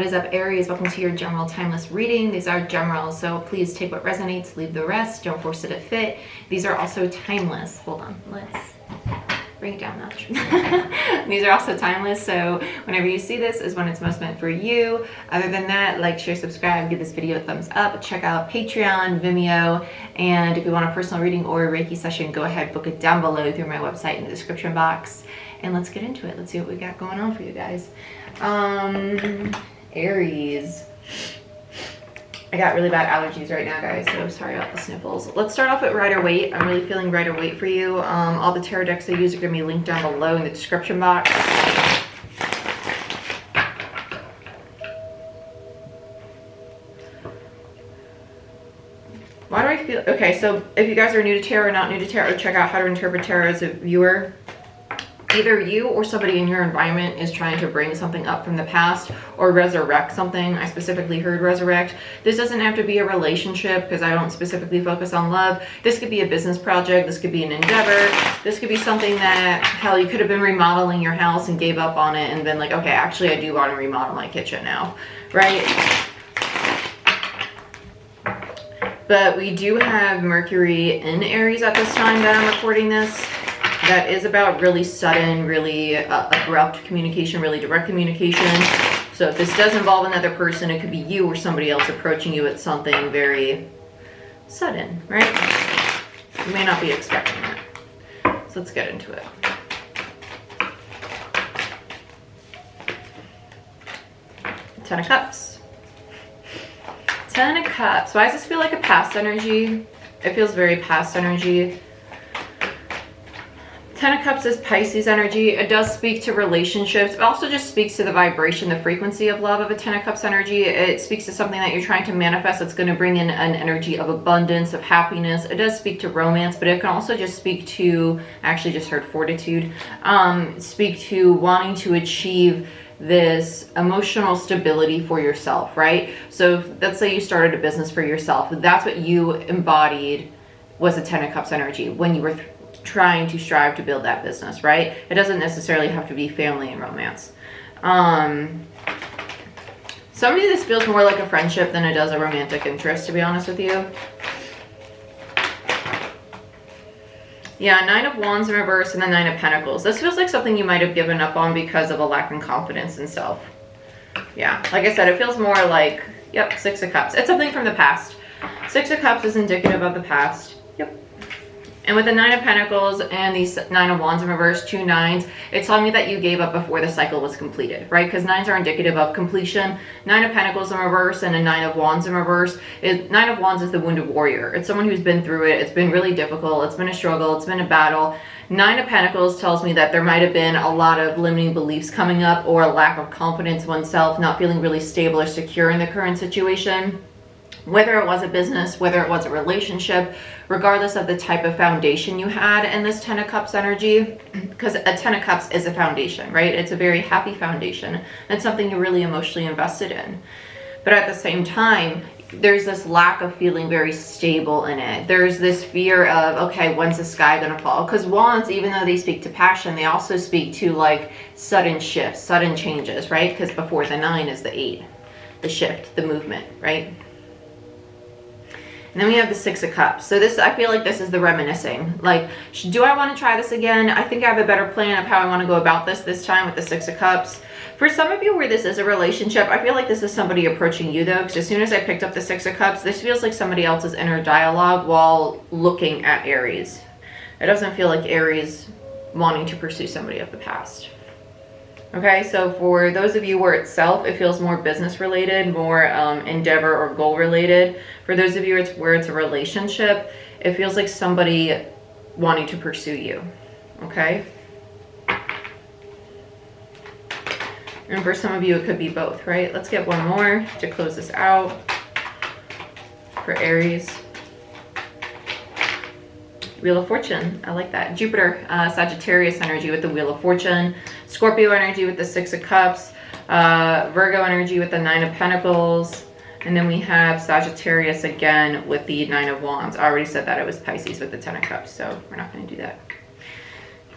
What is up, Aries? Welcome to your general timeless reading. These are general, so please take what resonates, leave the rest. Don't force it to fit. These are also timeless. Hold on, let's bring it down a notch. These are also timeless, so whenever you see this is when it's most meant for you. Other than that, like, share, subscribe, give this video a thumbs up, check out Patreon, Vimeo, and if you want a personal reading or a Reiki session, go ahead, book it down below through my website in the description box. And let's get into it. Let's see what we got going on for you guys. Aries. I got really bad allergies right now, guys, so sorry about the sniffles. Let's start off with Rider-Waite. I'm really feeling Rider-Waite for you. All the tarot decks I use are going to be linked down below in the description box. Why do I feel... Okay, so if you guys are new to tarot or not new to tarot, check out How to Interpret Tarot as a viewer. Either you or somebody in your environment is trying to bring something up from the past or resurrect something. I specifically heard resurrect. This doesn't have to be a relationship because I don't specifically focus on love. This could be a business project. This could be an endeavor. This could be something that, hell, you could have been remodeling your house and gave up on it and been like, okay, actually I do want to remodel my kitchen now, right? But we do have Mercury in Aries at this time that I'm recording this. That is about really sudden, really abrupt communication, really direct communication. So if this does involve another person, it could be you or somebody else approaching you at something very sudden, right? You may not be expecting that. So let's get into it. Ten of Cups. Ten of Cups. Why does this feel like a past energy? It feels very past energy. Ten of Cups is Pisces energy. It does speak to relationships. It also just speaks to the vibration, the frequency of love of a Ten of Cups energy. It speaks to something that you're trying to manifest that's going to bring in an energy of abundance, of happiness. It does speak to romance, but it can also just speak to, I actually just heard fortitude, speak to wanting to achieve this emotional stability for yourself, right? So let's say you started a business for yourself. That's what you embodied was a Ten of Cups energy when you were trying to strive to build that business, right? It doesn't necessarily have to be family and romance. Somebody, this feels more like a friendship than it does a romantic interest, to be honest with you. Yeah, Nine of Wands in reverse and the Nine of Pentacles. This feels like something you might have given up on because of a lack of confidence in self. Yeah, like I said, it feels more like, yep, Six of Cups. It's something from the past. Six of Cups is indicative of the past. Yep. And with the Nine of Pentacles and these Nine of Wands in reverse, two nines, it's telling me that you gave up before the cycle was completed, right? Because nines are indicative of completion. Nine of Pentacles in reverse and a Nine of Wands in reverse. Nine of Wands is the wounded warrior. It's someone who's been through it. It's been really difficult. It's been a struggle. It's been a battle. Nine of Pentacles tells me that there might have been a lot of limiting beliefs coming up or a lack of confidence in oneself, not feeling really stable or secure in the current situation. Whether it was a business, whether it was a relationship, regardless of the type of foundation you had in this Ten of Cups energy, because a Ten of Cups is a foundation, right? It's a very happy foundation. It's something you're really emotionally invested in. But at the same time, there's this lack of feeling very stable in it. There's this fear of, okay, when's the sky gonna fall? Because Wands, even though they speak to passion, they also speak to like sudden shifts, sudden changes, right? Because before the nine is the eight, the shift, the movement, right? And then we have the Six of Cups. So this, I feel like this is the reminiscing. Like, do I want to try this again? I think I have a better plan of how I want to go about this time with the Six of Cups. For some of you where this is a relationship, I feel like this is somebody approaching you though, because as soon as I picked up the Six of Cups, this feels like somebody else's inner dialogue while looking at Aries. It doesn't feel like Aries wanting to pursue somebody of the past. Okay, so for those of you where it's self, it feels more business related, more endeavor or goal related. For those of you where it's a relationship, it feels like somebody wanting to pursue you. Okay. And for some of you, it could be both, right? Let's get one more to close this out for Aries. Wheel of Fortune, I like that. Jupiter, Sagittarius energy with the Wheel of Fortune. Scorpio energy with the Six of Cups. Virgo energy with the Nine of Pentacles. And then we have Sagittarius again with the Nine of Wands. I already said that it was Pisces with the Ten of Cups, so we're not going to do that.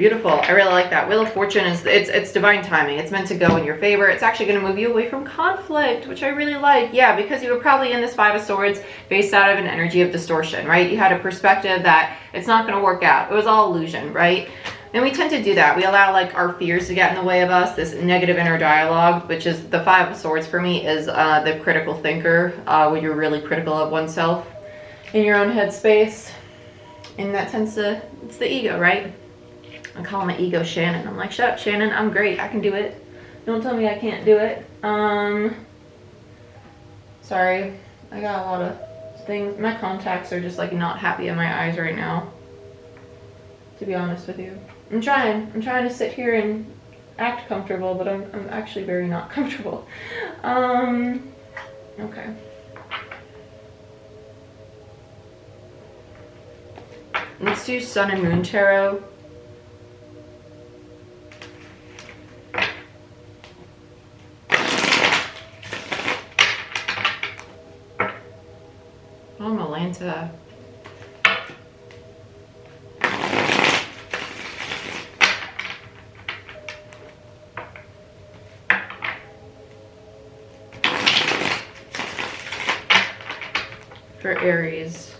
Beautiful. I really like that. Wheel of Fortune is, it's divine timing. It's meant to go in your favor. It's actually going to move you away from conflict, which I really like. Yeah, because you were probably in this Five of Swords based out of an energy of distortion, right? You had a perspective that it's not going to work out. It was all illusion, right? And we tend to do that. We allow like our fears to get in the way of us, this negative inner dialogue, which is the Five of Swords for me is the critical thinker, when you're really critical of oneself in your own headspace. And that tends to, it's the ego, right? I call my ego Shannon. I'm like, shut up, Shannon. I'm great. I can do it. Don't tell me I can't do it. Sorry. I got a lot of things. My contacts are just like not happy in my eyes right now, to be honest with you. I'm trying to sit here and act comfortable, but I'm actually very not comfortable. Okay. Let's do Sun and Moon Tarot. Oh, Malanta. For Aries.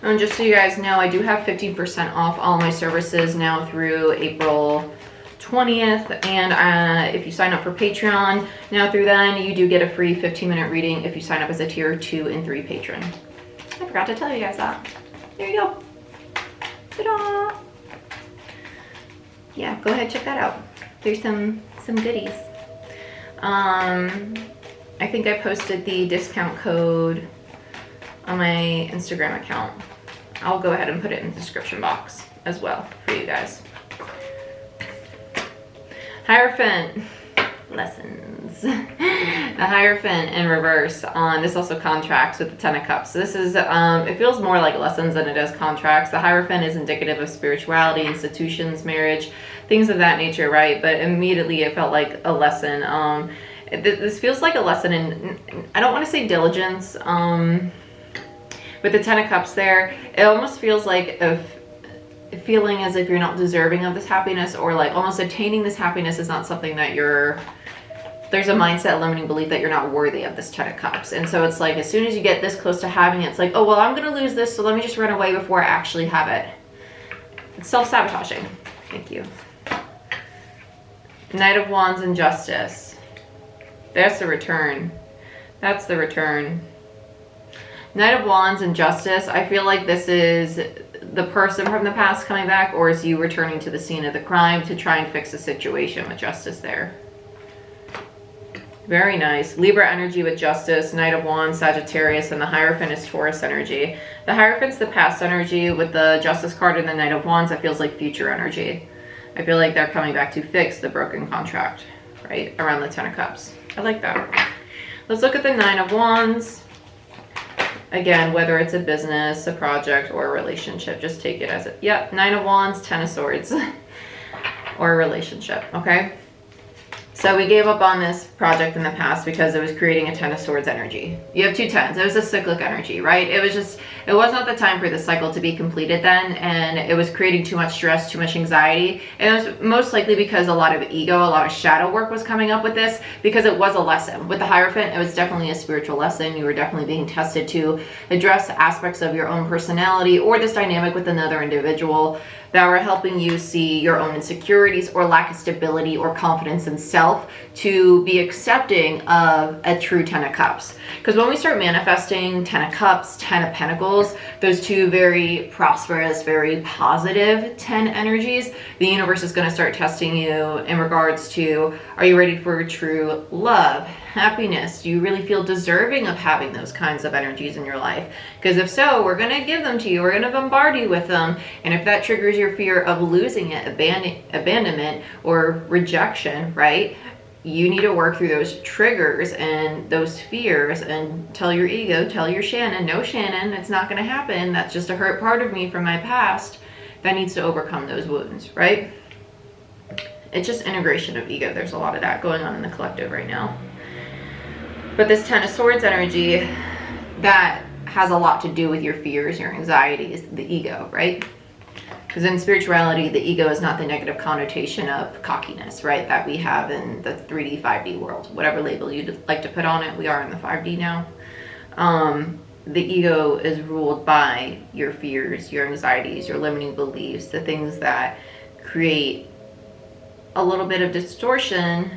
And just so you guys know, I do have 15% off all my services now through April 20th. And if you sign up for Patreon now through then, you do get a free 15-minute reading if you sign up as a tier 2 and 3 patron. I forgot to tell you guys that. There you go. Ta-da! Yeah, go ahead, check that out. There's some goodies. I think I posted the discount code on my Instagram account. I'll go ahead and put it in the description box as well for you guys. Hierophant lessons. The Hierophant in reverse. This also contracts with the Ten of Cups. So this is, it feels more like lessons than it does contracts. The Hierophant is indicative of spirituality, institutions, marriage, things of that nature, right? But immediately it felt like a lesson. This feels like a lesson in, I don't want to say diligence, with the Ten of Cups there, it almost feels like a feeling as if you're not deserving of this happiness, or like almost attaining this happiness is not something that there's a mindset limiting belief that you're not worthy of this Ten of Cups. And so it's like, as soon as you get this close to having it, it's like, oh, well, I'm going to lose this, so let me just run away before I actually have it. It's self-sabotaging. Thank you. Knight of Wands and Justice. That's the return. That's the return. Knight of Wands and Justice. I feel like this is the person from the past coming back, or is you returning to the scene of the crime to try and fix the situation with Justice there. Very nice. Libra energy with Justice, Knight of Wands, Sagittarius, and the Hierophant is Taurus energy. The Hierophant's the past energy with the Justice card and the Knight of Wands. That feels like future energy. I feel like they're coming back to fix the broken contract, right? Around the Ten of Cups. I like that. Let's look at the Nine of Wands. Again, whether it's a business, a project, or a relationship, just take it as it. Yep, Nine of Wands, Ten of Swords, or a relationship, okay? So we gave up on this project in the past because it was creating a Ten of Swords energy. You have two tens. It was a cyclic energy, right? It was not the time for the cycle to be completed then, and it was creating too much stress, too much anxiety. And it was most likely because a lot of ego, a lot of shadow work was coming up with this, because it was a lesson. With the Hierophant, it was definitely a spiritual lesson. You were definitely being tested to address aspects of your own personality or this dynamic with another individual that were helping you see your own insecurities or lack of stability or confidence in self to be accepting of a true Ten of Cups. Because when we start manifesting Ten of Cups, Ten of Pentacles, those two very prosperous, very positive 10 energies, the universe is going to start testing you in regards to, are you ready for true love, happiness? Do you really feel deserving of having those kinds of energies in your life? Because if so, we're going to give them to you. We're going to bombard you with them. And if that triggers your fear of losing it, abandonment or rejection, right? You need to work through those triggers and those fears and tell your ego, tell your Shannon, no Shannon, it's not going to happen. That's just a hurt part of me from my past that needs to overcome those wounds, right? It's just integration of ego. There's a lot of that going on in the collective right now. But this Ten of Swords energy, that has a lot to do with your fears, your anxieties, the ego, right? Because in spirituality, the ego is not the negative connotation of cockiness, right? That we have in the 3D, 5D world. Whatever label you'd like to put on it, we are in the 5D now. The ego is ruled by your fears, your anxieties, your limiting beliefs, the things that create a little bit of distortion.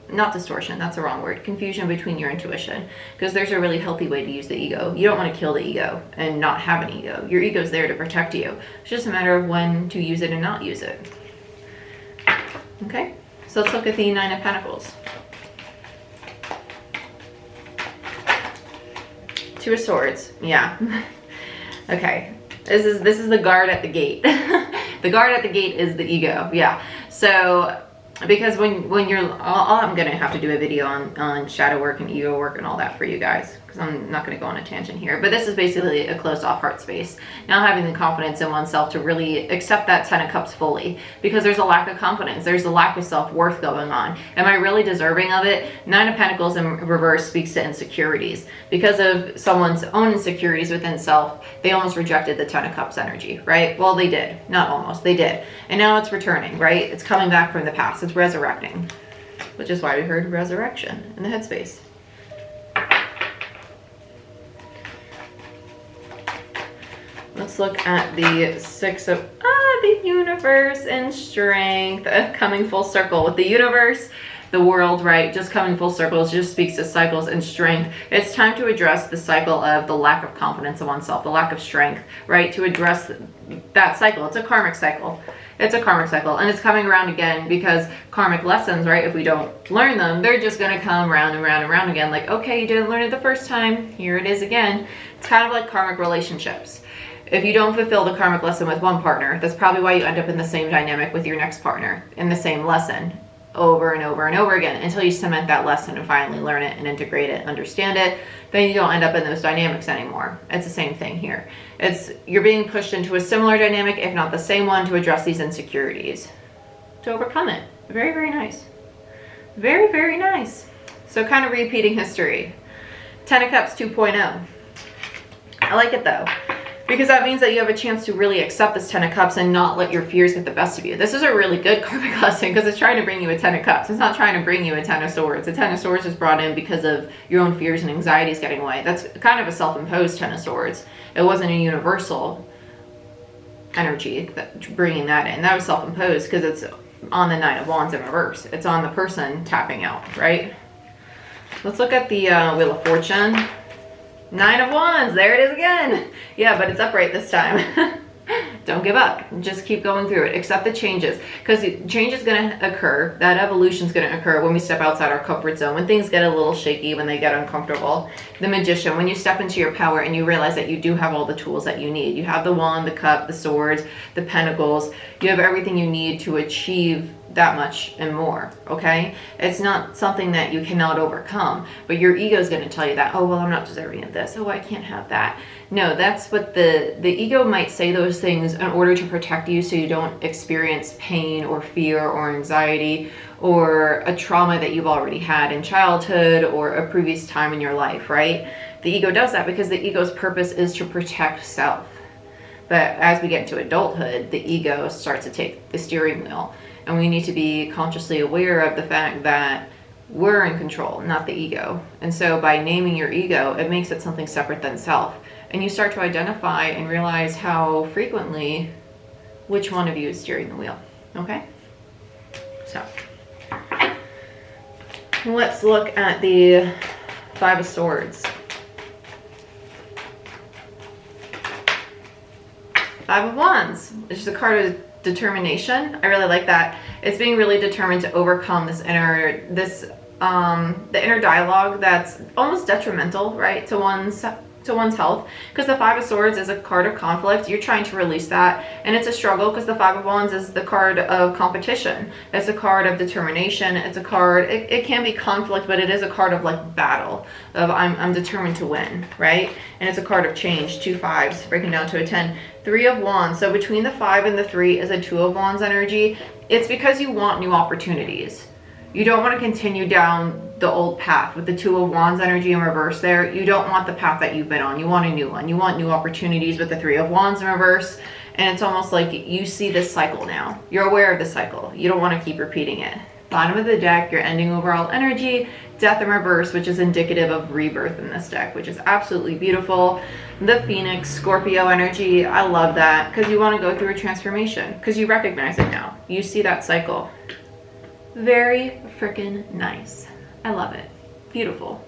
Not distortion, that's the wrong word. Confusion between your intuition. Because there's a really healthy way to use the ego. You don't want to kill the ego and not have an ego. Your ego is there to protect you. It's just a matter of when to use it and not use it. Okay, so let's look at the Nine of Pentacles. Two of Swords, yeah. Okay, this is the guard at the gate. The guard at the gate is the ego, yeah. So, because when you're, I'm gonna have to do a video on shadow work and ego work and all that for you guys, because I'm not gonna go on a tangent here, but this is basically a closed off heart space. Now having the confidence in oneself to really accept that 10 of Cups fully, because there's a lack of confidence, there's a lack of self-worth going on. Am I really deserving of it? Nine of Pentacles in reverse speaks to insecurities. Because of someone's own insecurities within self, they almost rejected the 10 of Cups energy, right? Well, they did, not almost, they did. And now it's returning, right? It's coming back from the past, it's resurrecting, which is why we heard resurrection in the headspace. Let's look at the Six of the universe and strength, coming full circle with the universe, the world, right? Just coming full circle. It just speaks to cycles and strength. It's time to address the cycle of the lack of confidence in oneself, the lack of strength, right? To address that cycle. It's a karmic cycle. It's a karmic cycle, and it's coming around again because karmic lessons, right? If we don't learn them, they're just going to come round and round and round again. Like, okay, you didn't learn it the first time. Here it is again. It's kind of like karmic relationships. If you don't fulfill the karmic lesson with one partner, that's probably why you end up in the same dynamic with your next partner, in the same lesson, over and over and over again, until you cement that lesson and finally learn it and integrate it, understand it. Then you don't end up in those dynamics anymore. It's the same thing here. You're being pushed into a similar dynamic, if not the same one, to address these insecurities, to overcome it. Very, very nice. Very, very nice. So kind of repeating history. 10 of Cups 2.0. I like it though, because that means that you have a chance to really accept this 10 of Cups and not let your fears get the best of you. This is a really good karmic lesson because it's trying to bring you a 10 of Cups. It's not trying to bring you a 10 of Swords. The 10 of Swords is brought in because of your own fears and anxieties getting away. That's kind of a self-imposed 10 of Swords. It wasn't a universal energy bringing that in. That was self-imposed because it's on the Nine of Wands in reverse. It's on the person tapping out, right? Let's look at the Wheel of Fortune. Nine of Wands, there it is again. Yeah, but it's upright this time. Don't give up. Just keep going through it. Accept the changes, because change is going to occur. That evolution is going to occur when we step outside our comfort zone, when things get a little shaky, when they get uncomfortable. The Magician, when you step into your power and you realize that you do have all the tools that you need. You have the Wand, the Cup, the Swords, the Pentacles. You have everything you need to achieve that much and more, okay? It's not something that you cannot overcome, but your ego is going to tell you that, oh, well, I'm not deserving of this. Oh, I can't have that. No, that's what the ego might say those things in order to protect you so you don't experience pain or fear or anxiety or a trauma that you've already had in childhood or a previous time in your life, right? The ego does that because the ego's purpose is to protect self. But as we get into adulthood, the ego starts to take the steering wheel. And we need to be consciously aware of the fact that we're in control, not the ego. And so by naming your ego, it makes it something separate than self. And you start to identify and realize how frequently which one of you is steering the wheel, okay? So let's look at the Five of Swords. Five of Wands, which is a card of determination. I really like that. It's being really determined to overcome the inner dialogue that's almost detrimental, right, to one's health, because the Five of Swords is a card of conflict. You're trying to release that, and it's a struggle because the Five of Wands is the card of competition. It's a card of determination. It's a card, it can be conflict, but it is a card of like battle, of I'm determined to win, right? And it's a card of change. 2 fives breaking down to a 10. 3 of Wands. So between the 5 and the 3 is a 2 of Wands energy. It's because you want new opportunities. You don't want to continue down the old path with the Two of Wands energy in reverse there. You don't want the path that you've been on. You want a new one. You want new opportunities with the Three of Wands in reverse. And it's almost like you see this cycle now. You're aware of the cycle. You don't want to keep repeating it. Bottom of the deck, your ending overall energy, Death in reverse, which is indicative of rebirth in this deck, which is absolutely beautiful. The Phoenix, Scorpio energy, I love that because you want to go through a transformation because you recognize it now. You see that cycle. Very freaking nice. I love it. Beautiful.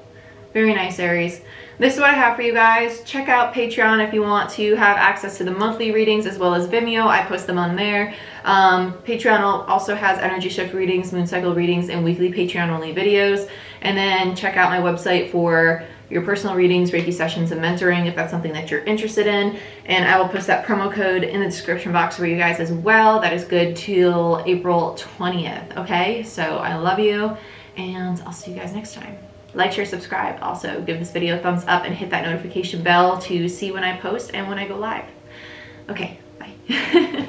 Very nice, Aries. This is what I have for you guys. Check out Patreon if you want to have access to the monthly readings as well as Vimeo. I post them on there. Patreon also has energy shift readings, moon cycle readings, and weekly Patreon only videos. And then check out my website for your personal readings, Reiki sessions, and mentoring if that's something that you're interested in. And I will post that promo code in the description box for you guys as well. That is good till April 20th. Okay, so I love you and I'll see you guys next time. Like, share, subscribe. Also, give this video a thumbs up and hit that notification bell to see when I post and when I go live. Okay, bye.